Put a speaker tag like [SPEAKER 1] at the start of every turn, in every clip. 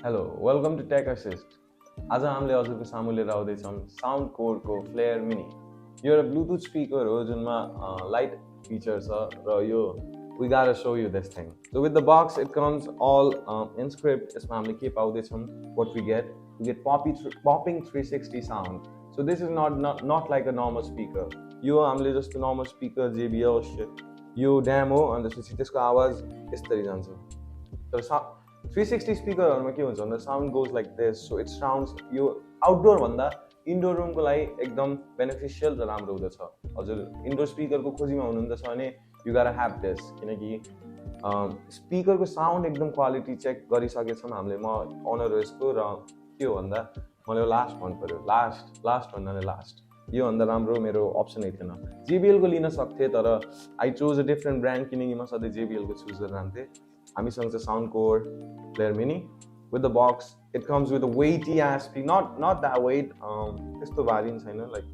[SPEAKER 1] Hello, welcome to Tech Assist. आज हामीले हजुरको सामु लिएर आउँदैछौँ Soundcore Flare Mini. यो एउटा ब्लुटुथ स्पिकर हो जुनमा लाइट फिचर छ र यो we gotta show you this thing. So with the box it comes all in script. यसमा हामीले के पाउँदैछौँ, what we get popping 360 sound. So this is not like a normal speaker. यो हामीले जस्तो normal speaker JBL shit. यो dam हो अनि त्यसपछि त्यसको आवाज यसरी जान्छ. तर 360 स्पिकरहरुमा के हुन्छ भन्दा sound goes like this. So it sounds yo outdoor भन्दा इन्डोर रुमको लागि एकदम बेनिफिशियल र राम्रो हुँदछ. हजुर इन्डोर स्पिकरको खोजीमा हुनुहुन्छ भने यु गाटा ह्याभ दिस, किनकि स्पिकरको साउन्ड एकदम क्वालिटी चेक गरिसकेछौँ हामीले. म ओनर हो यसको र के हो भन्दा मलाई लास्ट मन पर्यो. लास्ट भन्नाले लास्ट योभन्दा राम्रो मेरो अप्सनै थिएन. JBL को लिन सक्थेँ तर I chose a different brand किनकि म सधैँ JBL को चुज गरेर जान्थेँ. हामीसँग छ Soundcore Flare Mini with the box. It comes with a weighty ass speaker. Not that weight. त्यस्तो भारी छैन. Like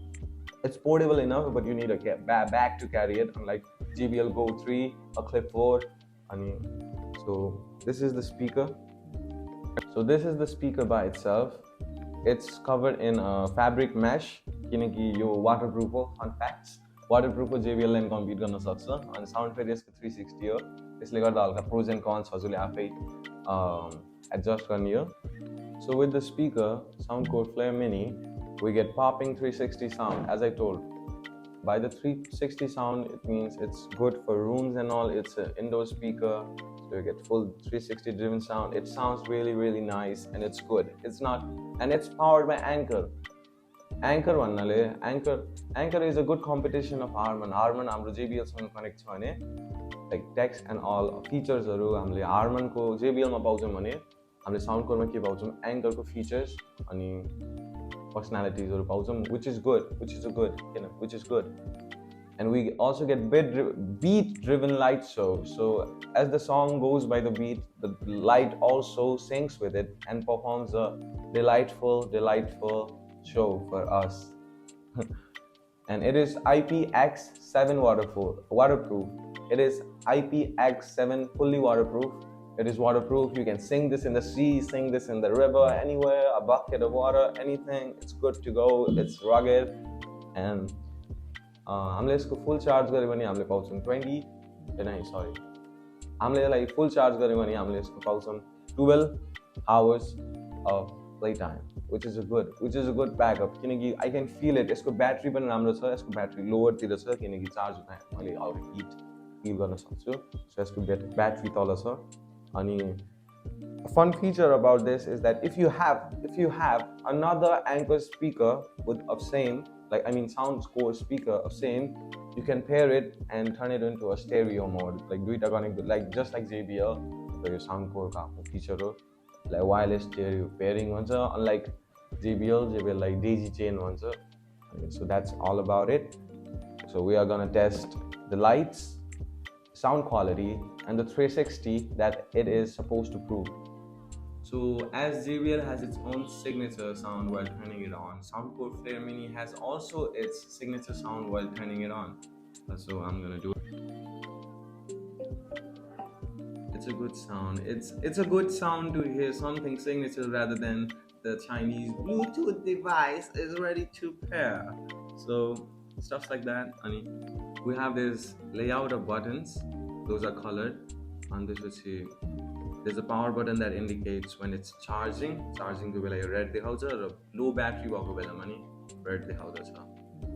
[SPEAKER 1] it's portable enough, but you need a bag to carry it. Unlike JBL Go 3, a Clip 4, so this is the speaker. So this is the speaker by itself. It's covered in fabric mesh. किनकि यो waterproof हो. Fun facts. Waterproof हो, JBL लाई compete गर्न सक्छ अनि sound फेरि यसको 360 हो. त्यसले गर्दा हल्का प्रोज एन्ड कन्स हजुरले आफै एडजस्ट गर्ने हो. So with the speaker Soundcore Flare Mini, we get popping 360 sound. As I told, by the 360 sound it means it's good for rooms and all. It's an indoor speaker, so you get full 360 driven sound. It sounds really nice and it's good. It's not, and it's powered by Anchor भन्नाले Anchor is a good competition of Harman. हाम्रो JBL सँग connect छ भने like text and all फिचर्सहरू हामीले हार्मनको JBLमा पाउँछौँ भने हामीले साउन्डकोरमा के पाउँछौँ, एङ्करको फिचर्स अनि पर्सनालिटिजहरू पाउँछौँ, which is good. And we also get beat driven light show. So as the song goes by the beat, the light also syncs with it and performs a delightful show for us. And it is IPX7 waterproof. It is IPX7 fully waterproof. It is waterproof. You can sing this in the sea, sing this in the river, anywhere, a bucket of water, anything. It's good to go. It's rugged. And हामीले यसको full charge गऱ्यो भने हामीले पाउँछौँ हामीले यसलाई full charge गऱ्यो भने हामीले यसको पाउँछौँ 12 hours of play time, which is a good backup. किनकि I can feel it. यसको ब्याट्री पनि राम्रो छ. यसको ब्याट्री लोवर तिर छ किनकि चार्ज हुँदा मैले आउट हिट फिल गर्न सक्छु. सो यसको ब्याट्री तल छ. अनि a fun feature about this is that if you have another Anchor speaker of same, like Soundcore speaker of same, you can pair it and turn it into a stereo mode, like duita connect, like just like JBL. So your Soundcore ka feature ho, like wireless stereo pairing bhन्छ, unlike JBL like daisy chain bhन्छ. So that's all about it. So we are gonna test the lights, sound quality, and the 360 that it is supposed to prove. So as JBL has its own signature sound while turning it on, Soundcore Flare Mini has also its signature sound while turning it on. So I'm gonna do it. It's a good sound. It's a good sound to hear something signature rather than the Chinese Bluetooth device is ready to pair. So stuff like that. And we have this layout of buttons. Those are colored. And this is here. There's a power button that indicates when it's charging को बेला यो red देखाउँछ र low battery भएको बेलामा नि red देखाउँदछ.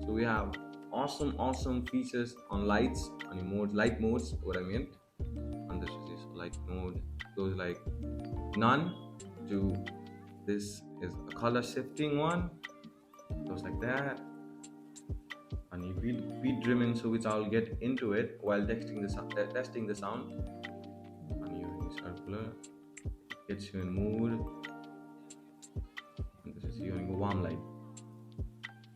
[SPEAKER 1] So we have awesome features on lights and modes, light modes, what I meant. And this is light mode goes like none to this is a color shifting one, goes like that. And beat driven, so which I'll get into it while testing the sound. Circular gets you in mood, and this is you in warm light.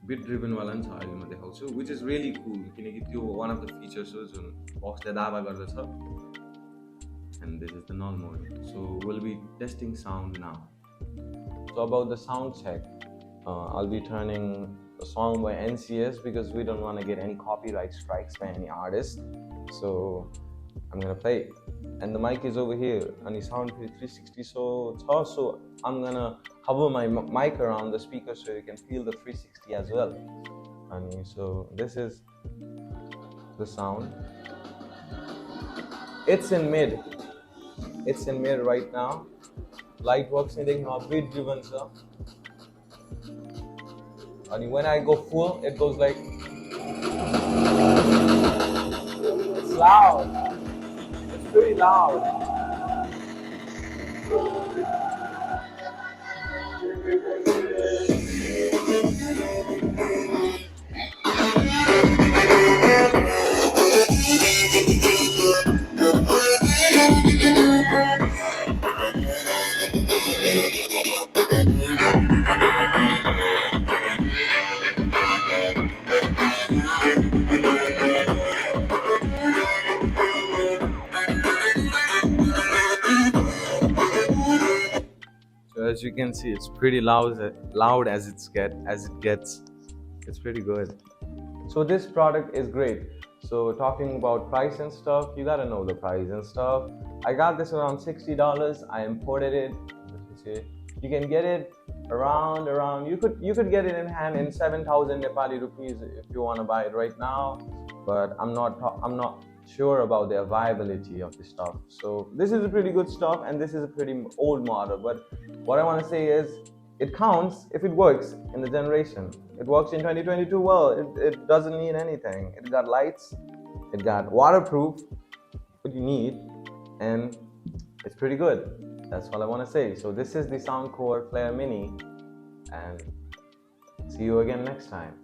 [SPEAKER 1] Bit driven wala cha अहिले म देखाउँछु, which is really cool किनकि त्यो one of the features हो जुन बक्सले दावा गर्दछ. And this is the null mode. So we'll be testing sound now. So about the sound check, I'll be turning a song by NCS because we don't want to get any copyright strikes by any artist. So I'm gonna play it. and the mic is over here, and the sound 360. So I'm gonna hover my mic around the speaker so you can feel the 360 as well. And so this is the sound. It's in mid. It's in mid right now. Light works in the beat driven, sir. And when I go full, it goes like, it's loud. It's pretty loud. So as you can see, it's pretty loud as it gets. It's pretty good. So this product is great. So talking about price and stuff, you gotta know the price and stuff. I got this around $60. I imported it. You can get it around. You could get it in hand in 7,000 Nepali rupees if you want to buy it right now. But I'm not sure about the viability of the stuff. So this is a pretty good stuff, and this is a pretty old model. But what I want to say is, it counts if it works in the generation. It works in 2022 well. It doesn't need anything. It got lights, it got waterproof, what you need, and it's pretty good. That's all I want to say. So this is the Soundcore Flare Mini, and see you again next time.